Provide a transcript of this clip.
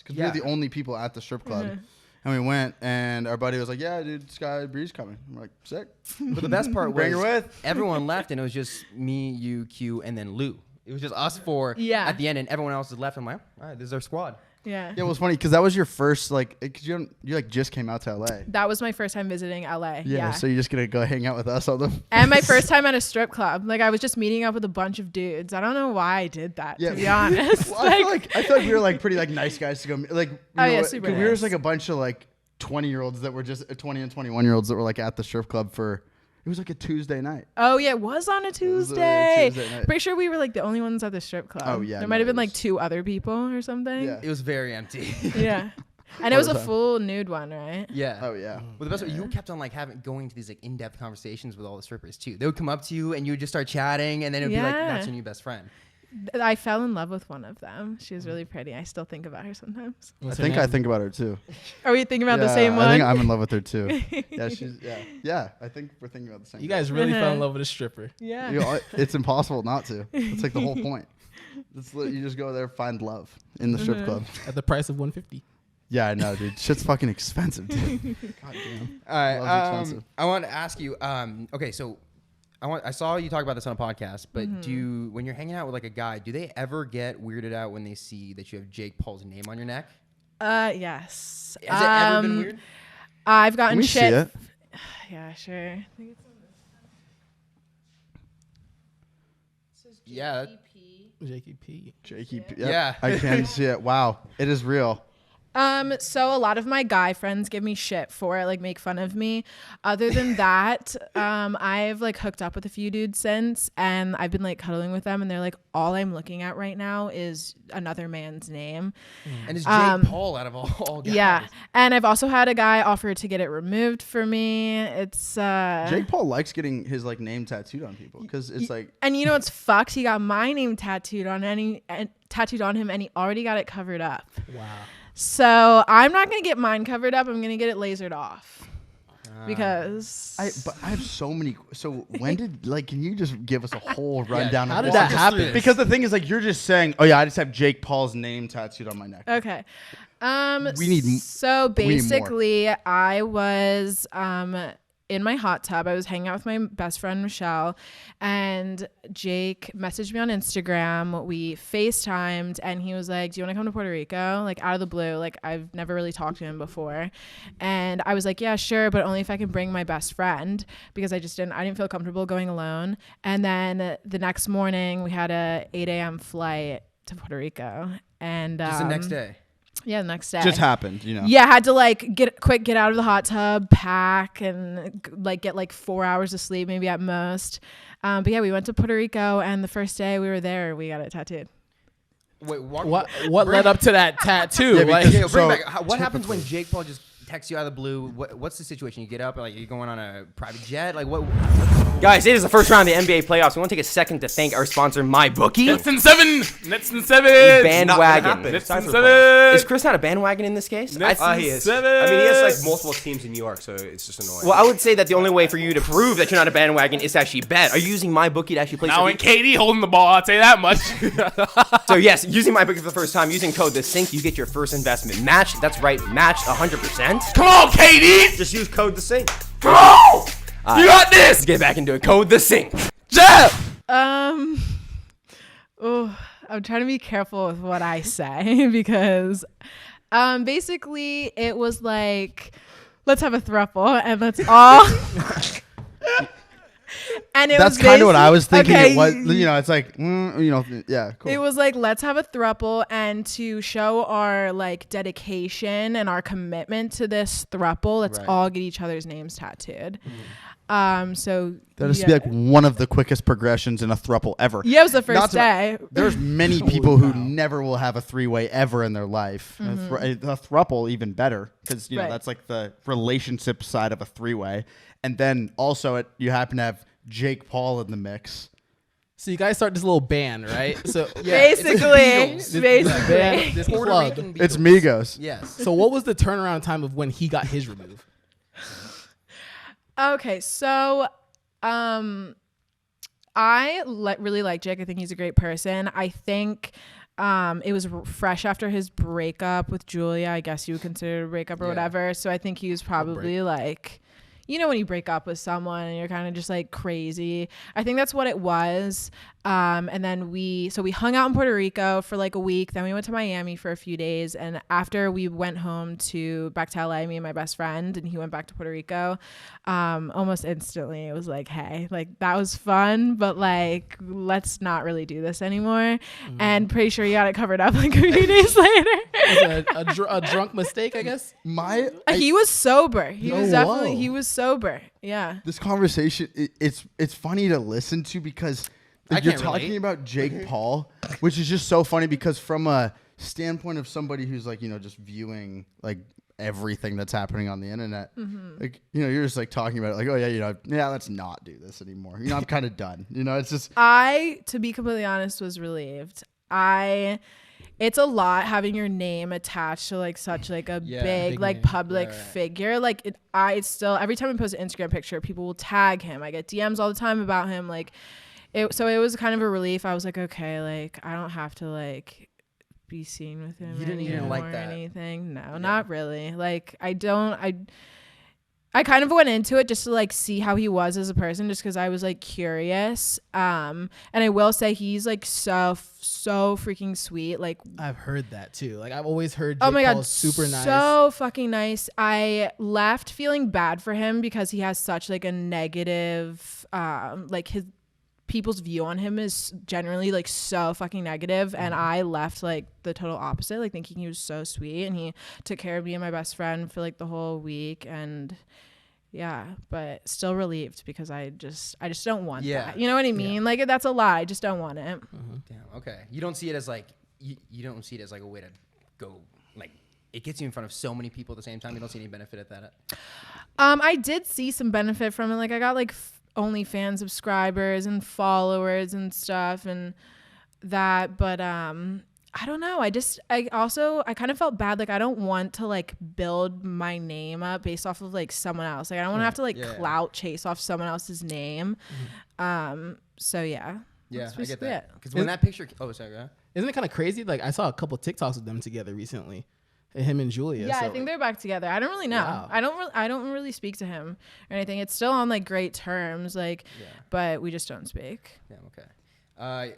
because we were the only people at the strip club. And we went, and our buddy was like, yeah, dude, Sky Breeze coming. I'm like, sick. But the best part Bring her was with. everyone left, and it was just me, you, Q, and then Lou. It was just us four at the end, and everyone else is left. I'm like, all right, this is our squad. Yeah, it was funny because that was your first because you like just came out to LA. That was my first time visiting LA. Yeah. So you're just gonna go hang out with us all the. And my first time at a strip club. Like I was just meeting up with a bunch of dudes. I don't know why I did that. To be honest. Well, I feel like we were like pretty like nice guys to go. Like super nice. We were just like a bunch of like 20-year-olds that were just 20 and 21-year-olds that were like at the strip club for. It was like a Tuesday night. Oh, yeah. It was on a Tuesday. Pretty sure we were like the only ones at the strip club. Oh, yeah. There might have been like 2 other people or something. Yeah. It was very empty. Yeah. And it was a full nude one, right? Yeah. Oh, yeah. Well, the best part, you kept on like going to these like in-depth conversations with all the strippers too. They would come up to you and you would just start chatting, and then it would be like, that's your new best friend. I fell in love with one of them. She was really pretty. I still think about her sometimes. I think about her too. Are we thinking about the same one? I think I'm in love with her too. Yeah, I think we're thinking about the same. You guys really fell in love with a stripper. Yeah. It's impossible not to. It's like the whole point. You just go there, find love in the strip club. At the price of $150. Yeah, I know, dude. Shit's fucking expensive, dude. God damn. All right. I want to ask you, okay, so I saw you talk about this on a podcast, but when you're hanging out with like a guy, do they ever get weirded out when they see that you have Jake Paul's name on your neck? Yes. Has it ever been weird? I've gotten shit. See it? Yeah, sure. I think it's on this. Yeah. JKP. JKP. Yep. Yeah. I can see it. Wow. It is real. So a lot of my guy friends give me shit for it, like make fun of me. Other than that, I've like hooked up with a few dudes since, and I've been like cuddling with them, and they're like, all I'm looking at right now is another man's name. And it's Jake Paul out of all guys. Yeah. And I've also had a guy offer to get it removed for me. It's Jake Paul likes getting his like name tattooed on people because it's like. And you know what's fucked? He got my name tattooed on him, and he already got it covered up. Wow. So I'm not going to get mine covered up. I'm going to get it lasered off because I have so many. So when did can you just give us a whole rundown? How of did that happen? Because the thing is you're just saying, oh yeah, I just have Jake Paul's name tattooed on my neck. Okay. We need. So basically, I was in my hot tub. I was hanging out with my best friend Michelle, and Jake messaged me on Instagram. We FaceTimed, and he was like, do you want to come to Puerto Rico? Like out of the blue. Like I've never really talked to him before. And I was like, yeah, sure, but only if I can bring my best friend, because I didn't feel comfortable going alone. And then the next morning we had a 8 a.m. flight to Puerto Rico. And just the next day. Yeah, the next day. Just happened, you know. Yeah, had to like get out of the hot tub, pack, and like get like 4 hours of sleep, maybe at most. But yeah, we went to Puerto Rico, and the first day we were there, we got it tattooed. Wait, what led up to that tattoo? What happens when Jake Paul just texts you out of the blue? What's the situation? You get up, like, are you going on a private jet? Like, what? Guys, it is the first round of the NBA playoffs. We want to take a second to thank our sponsor, MyBookie. Nets and seven. Bandwagon. Nets and seven. Is Chris not a bandwagon in this case? He is. I mean, he has like multiple teams in New York, so it's just annoying. Well, I would say that the only way for you to prove that you're not a bandwagon is to actually bet. Are you using MyBookie to actually place? Now ain't KD holding the ball, I'll tell you that much. So yes, using MyBookie for the first time, using code TheSync, you get your first investment matched. That's right, matched 100%. Come on, KD. Just use code TheSync. Come on. You got this. Let's get back into it. Code TheSync. Jeff. I'm trying to be careful with what I say because basically it was like, let's have a throuple and let's all and that's kind of what I was thinking. Okay. It was, it's like, yeah, cool. It was like, let's have a throuple, and to show our like dedication and our commitment to this throuple, let's all get each other's names tattooed. So that is to be like one of the quickest progressions in a throuple ever. Yeah, it was the first day. There's many people who never will have a three-way ever in their life. Mm-hmm. A throuple even better because that's like the relationship side of a three-way, and then also you happen to have Jake Paul in the mix. So you guys start this little band, right? So basically, this club. It's Migos. Yes. So what was the turnaround time of when he got his removed? Okay, so I really like Jake. I think he's a great person. I think It was fresh after his breakup with Julia. I guess you would consider it a breakup or whatever. So I think he was probably like, you know, when you break up with someone and you're kind of just like crazy. I think that's what it was. And then we hung out in Puerto Rico for like a week. Then we went to Miami for a few days. And after we went home back to LA, me and my best friend, and he went back to Puerto Rico, almost instantly it was like, hey, like that was fun, but like, let's not really do this anymore. And pretty sure he got it covered up like a few days later. A drunk mistake, I guess. He was sober. He was sober. Yeah. This conversation, it's funny to listen to because you're talking about Jake Paul, which is just so funny because from a standpoint of somebody who's like, you know, just viewing like everything that's happening on the internet, like, you know, you're just like talking about it like, oh yeah, you know, yeah, let's not do this anymore. You know, I'm kind of done. You know, it's just. To be completely honest, was relieved. It's a lot having your name attached to like such like a big like public figure. Like I still, every time I post an Instagram picture, people will tag him. I get DMs all the time about him. Like so it was kind of a relief. I was like, okay, like I don't have to like be seen with him. You didn't even like that. Or anything. No, not really. Like I kind of went into it just to like see how he was as a person, just because I was like curious. And I will say he's like so freaking sweet. Like I've heard that too. Like I've always heard. Oh my God, Paul's super nice. So fucking nice. I left feeling bad for him because he has such like a negative, like his people's view on him is generally like so fucking negative, and I left like the total opposite, like thinking he was so sweet, and he took care of me and my best friend for like the whole week. And yeah, but still relieved because I just don't want that. You know what I mean? Like that's a lie. I just don't want it. Damn. Okay. You don't see it as like you don't see it as like a way to go like it gets you in front of so many people at the same time. You don't see any benefit at that. I did see some benefit from it. Like I got like OnlyFans subscribers and followers and stuff and that, but I don't know. I kind of felt bad. Like I don't want to like build my name up based off of like someone else. Like I don't want to have to like clout chase off someone else's name. So yeah. Yeah, I get that. Because when that picture, sorry, go ahead. Isn't it kind of crazy? Like I saw a couple TikToks with them together recently. Him and Julia. Yeah, so I think they're back together. I don't really know. Wow. I don't really speak to him or anything. It's still on like great terms, like, but we just don't speak. Yeah, okay.